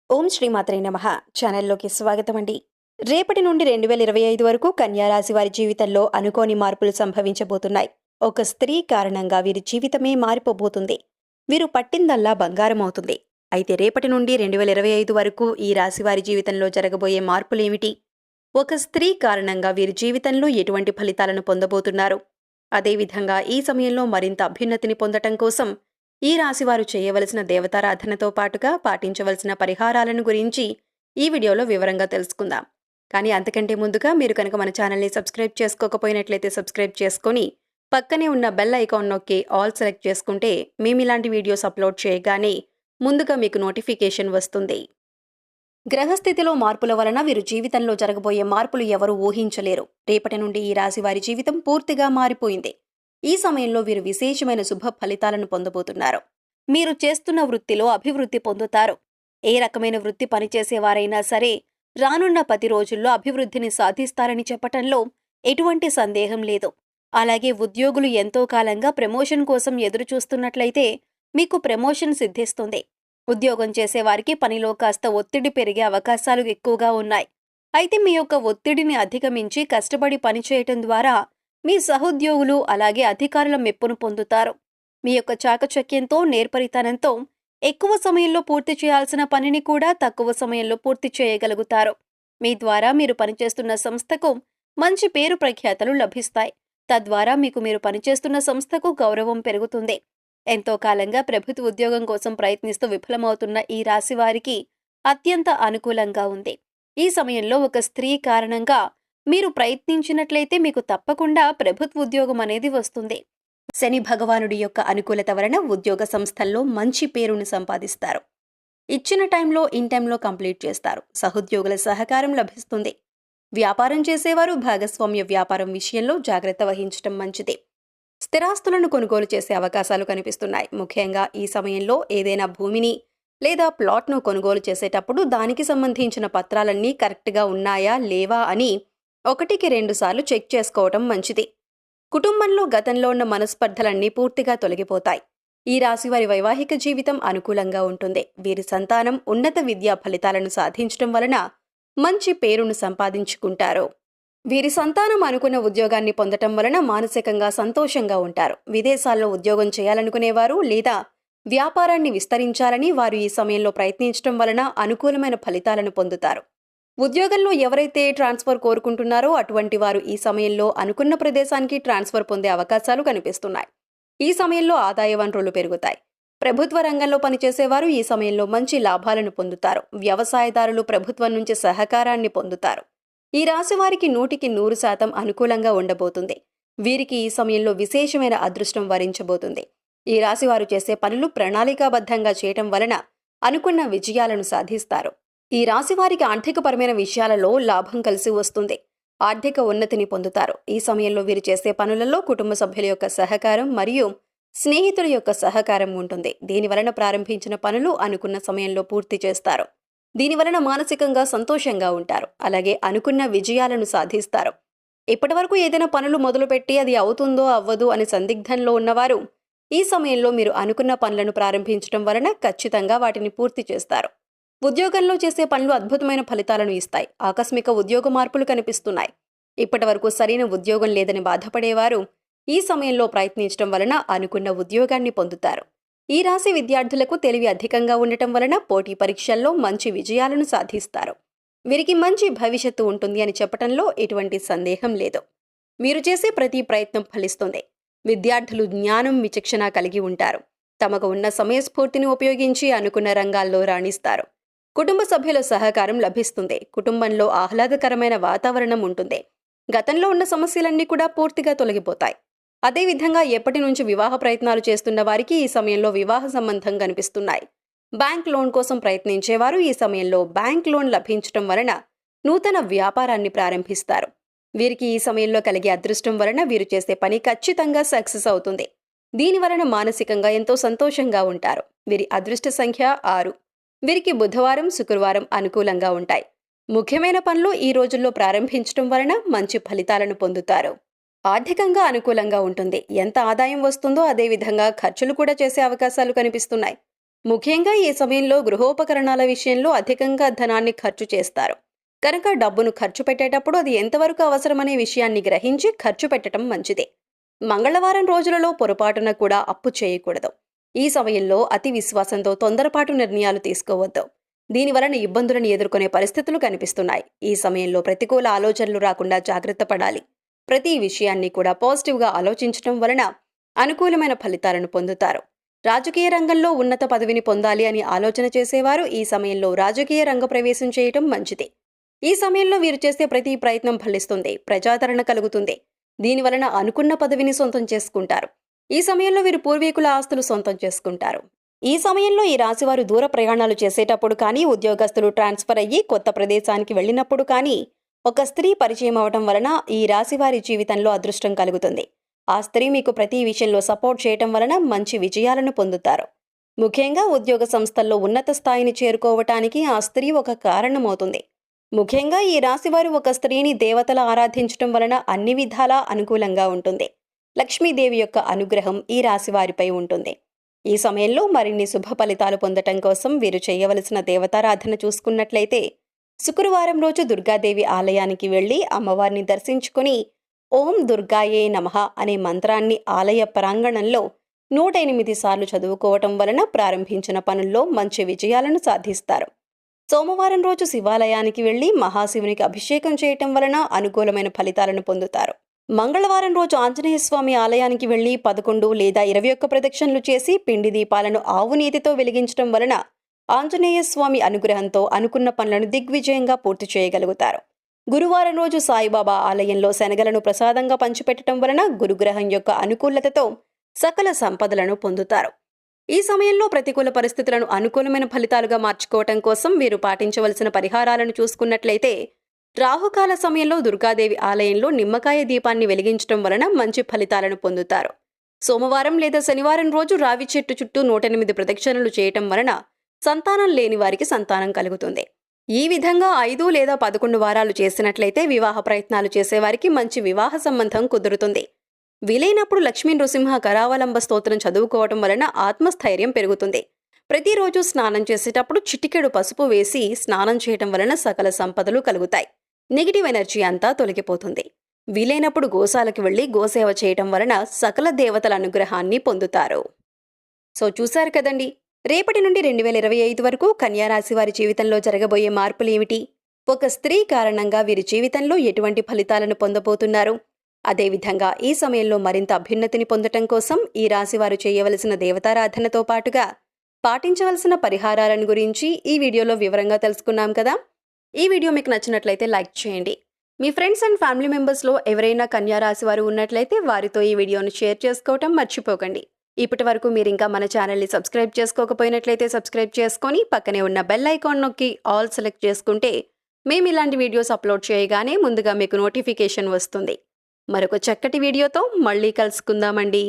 ఓం శ్రీమాత్రే నమః. ఛానల్లోకి స్వాగతం అండి. రేపటి నుండి 2025 వరకు కన్యా రాశి వారి జీవితంలో అనుకోని మార్పులు సంభవించబోతున్నాయి. ఒక స్త్రీ కారణంగా వీరి జీవితమే మారిపోబోతుంది. వీరు పట్టిందల్లా బంగారం అవుతుంది. అయితే రేపటి నుండి 2025 వరకు ఈ రాశి వారి జీవితంలో జరగబోయే మార్పులేమిటి? ఒక స్త్రీ కారణంగా వీరి జీవితంలో ఎటువంటి ఫలితాలను పొందబోతున్నారు? అదేవిధంగా ఈ సమయంలో మరింత అభ్యున్నతిని పొందటం కోసం ఈ రాశివారు చేయవలసిన దేవతారాధనతో పాటుగా పాటించవలసిన పరిహారాలను గురించి ఈ వీడియోలో వివరంగా తెలుసుకుందాం. కానీ అంతకంటే ముందుగా మీరు కనుక మన ఛానల్ని సబ్స్క్రైబ్ చేసుకోకపోయినట్లయితే సబ్స్క్రైబ్ చేసుకొని పక్కనే ఉన్న బెల్ ఐకాన్ నొక్కి ఆల్ సెలెక్ట్ చేసుకుంటే మేము ఇలాంటి వీడియోస్ అప్లోడ్ చేయగానే ముందుగా మీకు నోటిఫికేషన్ వస్తుంది. గ్రహస్థితిలో మార్పుల వలన వీరు జీవితంలో జరగబోయే మార్పులు ఎవరూ ఊహించలేరు. రేపటి నుండి ఈ రాశి వారి జీవితం పూర్తిగా మారిపోయింది. ఈ సమయంలో వీరు విశేషమైన శుభ ఫలితాలను పొందబోతున్నారు. మీరు చేస్తున్న వృత్తిలో అభివృద్ధి పొందుతారు. ఏ రకమైన వృత్తి పనిచేసేవారైనా సరే రానున్న 10 రోజుల్లో అభివృద్ధిని సాధిస్తారని చెప్పటంలో ఎటువంటి సందేహం లేదు. అలాగే ఉద్యోగులు ఎంతో కాలంగా ప్రమోషన్ కోసం ఎదురుచూస్తున్నట్లయితే మీకు ప్రమోషన్ సిద్ధిస్తుంది. ఉద్యోగం చేసేవారికి పనిలో కాస్త ఒత్తిడి పెరిగే అవకాశాలు ఎక్కువగా ఉన్నాయి. అయితే మీ యొక్క ఒత్తిడిని అధిగమించి కష్టపడి పనిచేయటం ద్వారా మీ సహోద్యోగులు అలాగే అధికారుల మెప్పును పొందుతారు. మీ యొక్క చాకచక్యంతో నేర్పరితనంతో ఎక్కువ సమయంలో పూర్తి చేయాల్సిన పనిని కూడా తక్కువ సమయంలో పూర్తి చేయగలుగుతారు. మీ ద్వారా మీరు పనిచేస్తున్న సంస్థకు మంచి పేరు ప్రఖ్యాతలు లభిస్తాయి. తద్వారా మీరు పనిచేస్తున్న సంస్థకు గౌరవం పెరుగుతుంది. ఎంతో కాలంగా ప్రభుత్వ ఉద్యోగం కోసం ప్రయత్నిస్తూ విఫలమవుతున్న ఈ రాశి వారికి అత్యంత అనుకూలంగా ఉంది. ఈ సమయంలో ఒక స్త్రీ కారణంగా మీరు ప్రయత్నించినట్లయితే మీకు తప్పకుండా ప్రభుత్వ ఉద్యోగం అనేది వస్తుంది. శని భగవానుడి యొక్క అనుకూలత వలన ఉద్యోగ సంస్థల్లో మంచి పేరును సంపాదిస్తారు. ఇచ్చిన టైంలో ఇన్ టైంలో కంప్లీట్ చేస్తారు. సహోద్యోగుల సహకారం లభిస్తుంది. వ్యాపారం చేసేవారు భాగస్వామ్య వ్యాపారం విషయంలో జాగ్రత్త వహించడం మంచిది. స్థిరాస్తులను కొనుగోలు చేసే అవకాశాలు కనిపిస్తున్నాయి. ముఖ్యంగా ఈ సమయంలో ఏదైనా భూమిని లేదా ప్లాట్ను కొనుగోలు చేసేటప్పుడు దానికి సంబంధించిన పత్రాలన్నీ కరెక్ట్గా ఉన్నాయా లేవా అని 1కి 2 సార్లు చెక్ చేసుకోవటం మంచిది. కుటుంబంలో గతంలో ఉన్న మనస్పర్ధలన్నీ పూర్తిగా తొలగిపోతాయి. ఈ రాశివారి వైవాహిక జీవితం అనుకూలంగా ఉంటుంది. వీరి సంతానం ఉన్నత విద్యా ఫలితాలను సాధించడం వలన మంచి పేరును సంపాదించుకుంటారు. వీరి సంతానం అనుకున్న ఉద్యోగాన్ని పొందటం వలన మానసికంగా సంతోషంగా ఉంటారు. విదేశాల్లో ఉద్యోగం చేయాలనుకునేవారు లేదా వ్యాపారాన్ని విస్తరించాలని వారు ఈ సమయంలో ప్రయత్నించడం వలన అనుకూలమైన ఫలితాలను పొందుతారు. ఉద్యోగంలో ఎవరైతే ట్రాన్స్ఫర్ కోరుకుంటున్నారో అటువంటి వారు ఈ సమయంలో అనుకున్న ప్రదేశానికి ట్రాన్స్ఫర్ పొందే అవకాశాలు కనిపిస్తున్నాయి. ఈ సమయంలో ఆదాయ వనరులు పెరుగుతాయి. ప్రభుత్వ రంగంలో పనిచేసేవారు ఈ సమయంలో మంచి లాభాలను పొందుతారు. వ్యవసాయదారులు ప్రభుత్వం నుంచి సహకారాన్ని పొందుతారు. ఈ రాశి వారికి 100కి 100% అనుకూలంగా ఉండబోతుంది. వీరికి ఈ సమయంలో విశేషమైన అదృష్టం వరించబోతుంది. ఈ రాశి వారు చేసే పనులు ప్రణాళికాబద్ధంగా చేయటం వలన అనుకున్న విజయాలను సాధిస్తారు. ఈ రాశి వారికి ఆర్థికపరమైన విషయాలలో లాభం కలిసి వస్తుంది. ఆర్థిక ఉన్నతిని పొందుతారు. ఈ సమయంలో వీరు చేసే పనులలో కుటుంబ సభ్యుల యొక్క సహకారం మరియు స్నేహితుల యొక్క సహకారం ఉంటుంది. దీనివలన ప్రారంభించిన పనులు అనుకున్న సమయంలో పూర్తి చేస్తారు. దీనివలన మానసికంగా సంతోషంగా ఉంటారు. అలాగే అనుకున్న విజయాలను సాధిస్తారు. ఇప్పటివరకు ఏదైనా పనులు మొదలుపెట్టి అది అవుతుందో అవ్వదు అని సందిగ్ధంలో ఉన్నవారు ఈ సమయంలో మీరు అనుకున్న పనులను ప్రారంభించడం వలన ఖచ్చితంగా వాటిని పూర్తి చేస్తారు. ఉద్యోగంలో చేసే పనులు అద్భుతమైన ఫలితాలను ఇస్తాయి. ఆకస్మిక ఉద్యోగ మార్పులు కనిపిస్తున్నాయి. ఇప్పటివరకు సరైన ఉద్యోగం లేదని బాధపడేవారు ఈ సమయంలో ప్రయత్నించడం వలన అనుకున్న ఉద్యోగాన్ని పొందుతారు. ఈ రాశి విద్యార్థులకు తెలివి అధికంగా ఉండటం వలన పోటీ పరీక్షల్లో మంచి విజయాలను సాధిస్తారు. వీరికి మంచి భవిష్యత్తు ఉంటుంది అని చెప్పటంలో ఎటువంటి సందేహం లేదు. మీరు చేసే ప్రతి ప్రయత్నం ఫలిస్తుంది. విద్యార్థులు జ్ఞానం విచక్షణ కలిగి ఉంటారు. తమకు ఉన్న సమయస్ఫూర్తిని ఉపయోగించి అనుకున్న రంగాల్లో రాణిస్తారు. కుటుంబ సభ్యుల సహకారం లభిస్తుంది. కుటుంబంలో ఆహ్లాదకరమైన వాతావరణం ఉంటుంది. గతంలో ఉన్న సమస్యలన్నీ కూడా పూర్తిగా తొలగిపోతాయి. అదేవిధంగా ఎప్పటి నుంచి వివాహ ప్రయత్నాలు చేస్తున్న వారికి ఈ సమయంలో వివాహ సంబంధం కనిపిస్తున్నాయి. బ్యాంక్ లోన్ కోసం ప్రయత్నించేవారు ఈ సమయంలో బ్యాంక్ లోన్ లభించటం వలన నూతన వ్యాపారాన్ని ప్రారంభిస్తారు. వీరికి ఈ సమయంలో కలిగే అదృష్టం వలన వీరు చేసే పని ఖచ్చితంగా సక్సెస్ అవుతుంది. దీనివలన మానసికంగా ఎంతో సంతోషంగా ఉంటారు. వీరి అదృష్ట సంఖ్య 6. వీరికి బుధవారం శుక్రవారం అనుకూలంగా ఉంటాయి. ముఖ్యమైన పనులు ఈ రోజుల్లో ప్రారంభించడం వలన మంచి ఫలితాలను పొందుతారు. ఆర్థికంగా అనుకూలంగా ఉంటుంది. ఎంత ఆదాయం వస్తుందో అదేవిధంగా ఖర్చులు కూడా చేసే అవకాశాలు కనిపిస్తున్నాయి. ముఖ్యంగా ఈ సమయంలో గృహోపకరణాల విషయంలో అధికంగా ధనాన్ని ఖర్చు చేస్తారు. కనుక డబ్బును ఖర్చు పెట్టేటప్పుడు అది ఎంతవరకు అవసరమనే విషయాన్ని గ్రహించి ఖర్చు పెట్టడం మంచిదే. మంగళవారం రోజులలో పొరపాటున కూడా అప్పు చేయకూడదు. ఈ సమయంలో అతి విశ్వాసంతో తొందరపాటు నిర్ణయాలు తీసుకోవద్దు. దీనివలన ఇబ్బందులను ఎదుర్కొనే పరిస్థితులు కనిపిస్తున్నాయి. ఈ సమయంలో ప్రతికూల ఆలోచనలు రాకుండా జాగ్రత్త పడాలి. ప్రతి విషయాన్ని కూడా పాజిటివ్గా ఆలోచించడం వలన అనుకూలమైన ఫలితాలను పొందుతారు. రాజకీయ రంగంలో ఉన్నత పదవిని పొందాలి అని ఆలోచన చేసేవారు ఈ సమయంలో రాజకీయ రంగ ప్రవేశం చేయటం మంచిది. ఈ సమయంలో వీరు చేసే ప్రతి ప్రయత్నం ఫలిస్తుంది. ప్రజాదరణ కలుగుతుంది. దీనివలన అనుకున్న పదవిని సొంతం చేసుకుంటారు. ఈ సమయంలో వీరు పూర్వీకుల ఆస్తులు సొంతం చేసుకుంటారు. ఈ సమయంలో ఈ రాశివారు దూర ప్రయాణాలు చేసేటప్పుడు కానీ, ఉద్యోగస్తులు ట్రాన్స్ఫర్ అయ్యి కొత్త ప్రదేశానికి వెళ్ళినప్పుడు కానీ, ఒక స్త్రీ పరిచయం అవటం వలన ఈ రాశివారి జీవితంలో అదృష్టం కలుగుతుంది. ఆ స్త్రీ మీకు ప్రతి విషయంలో సపోర్ట్ చేయటం వలన మంచి విజయాలను పొందుతారు. ముఖ్యంగా ఉద్యోగ సంస్థల్లో ఉన్నత స్థాయిని చేరుకోవటానికి ఆ స్త్రీ ఒక కారణమవుతుంది. ముఖ్యంగా ఈ రాశివారు ఒక స్త్రీని దేవతల ఆరాధించటం వలన అన్ని విధాలా అనుకూలంగా ఉంటుంది. లక్ష్మీదేవి యొక్క అనుగ్రహం ఈ రాశివారిపై ఉంటుంది. ఈ సమయంలో మరిన్ని శుభ ఫలితాలు పొందటం కోసం వీరు చేయవలసిన దేవతారాధన చూసుకున్నట్లయితే, శుక్రవారం రోజు దుర్గాదేవి ఆలయానికి వెళ్లి అమ్మవారిని దర్శించుకుని ఓం దుర్గాయే నమః అనే మంత్రాన్ని ఆలయ ప్రాంగణంలో 108 సార్లు చదువుకోవటం వలన ప్రారంభించిన పనుల్లో మంచి విజయాలను సాధిస్తారు. సోమవారం రోజు శివాలయానికి వెళ్లి మహాశివునికి అభిషేకం చేయటం వలన అనుకూలమైన ఫలితాలను పొందుతారు. మంగళవారం రోజు ఆంజనేయ స్వామి ఆలయానికి వెళ్లి 11 లేదా 21 ప్రదక్షిణలు చేసి పిండి దీపాలను ఆవు నేతితో వెలిగించడం వలన ఆంజనేయ స్వామి అనుగ్రహంతో అనుకున్న పనులను దిగ్విజయంగా పూర్తి చేయగలుగుతారు. గురువారం రోజు సాయిబాబా ఆలయంలో శనగలను ప్రసాదంగా పంచిపెట్టడం వలన గురుగ్రహం యొక్క అనుకూలతతో సకల సంపదలను పొందుతారు. ఈ సమయంలో ప్రతికూల పరిస్థితులను అనుకూలమైన ఫలితాలుగా మార్చుకోవటం కోసం వీరు పాటించవలసిన పరిహారాలను చూసుకున్నట్లయితే, రాహుకాల సమయంలో దుర్గాదేవి ఆలయంలో నిమ్మకాయ దీపాన్ని వెలిగించడం వలన మంచి ఫలితాలను పొందుతారు. సోమవారం లేదా శనివారం రోజు రావి చెట్టు చుట్టూ 108 ప్రదక్షిణలు చేయటం వలన సంతానం లేని వారికి సంతానం కలుగుతుంది. ఈ విధంగా 5 లేదా 11 వారాలు చేసినట్లయితే వివాహ ప్రయత్నాలు చేసేవారికి మంచి వివాహ సంబంధం కుదురుతుంది. వీలైనప్పుడు లక్ష్మీ నృసింహ కరావలంబ స్తోత్రం చదువుకోవటం వలన ఆత్మస్థైర్యం పెరుగుతుంది. ప్రతిరోజు స్నానం చేసేటప్పుడు చిటికెడు పసుపు వేసి స్నానం చేయటం వలన సకల సంపదలు కలుగుతాయి. నెగిటివ్ ఎనర్జీ అంతా తొలగిపోతుంది. వీలైనప్పుడు గోశాలకు వెళ్లి గోసేవ చేయటం వలన సకల దేవతల అనుగ్రహాన్ని పొందుతారు. సో చూశారు కదండి, రేపటి నుండి 2025 వరకు కన్యారాశి వారి జీవితంలో జరగబోయే మార్పులు ఏమిటి? ఒక స్త్రీ కారణంగా వీరి జీవితంలో ఎటువంటి ఫలితాలను పొందబోతున్నారు? అదేవిధంగా ఈ సమయంలో మరింత అభ్యున్నతిని పొందటం కోసం ఈ రాశివారు చేయవలసిన దేవతారాధనతో పాటుగా పాటించవలసిన పరిహారాలను గురించి ఈ వీడియోలో వివరంగా తెలుసుకున్నాం కదా. ఈ వీడియో మీకు నచ్చినట్లయితే లైక్ చేయండి. మీ ఫ్రెండ్స్ అండ్ ఫ్యామిలీ మెంబర్స్లో ఎవరైనా కన్యారాశి వారు ఉన్నట్లయితే వారితో ఈ వీడియోను షేర్ చేసుకోవటం మర్చిపోకండి. ఇప్పటి వరకు మీరు ఇంకా మన ఛానల్ని సబ్స్క్రైబ్ చేసుకోకపోయినట్లయితే సబ్స్క్రైబ్ చేసుకొని పక్కనే ఉన్న బెల్ ఐకాన్ నొక్కి ఆల్ సెలెక్ట్ చేసుకుంటే మేము ఇలాంటి వీడియోస్ అప్లోడ్ చేయగానే ముందుగా మీకు నోటిఫికేషన్ వస్తుంది. మరొక చక్కటి వీడియోతో మళ్ళీ కలుసుకుందామండి.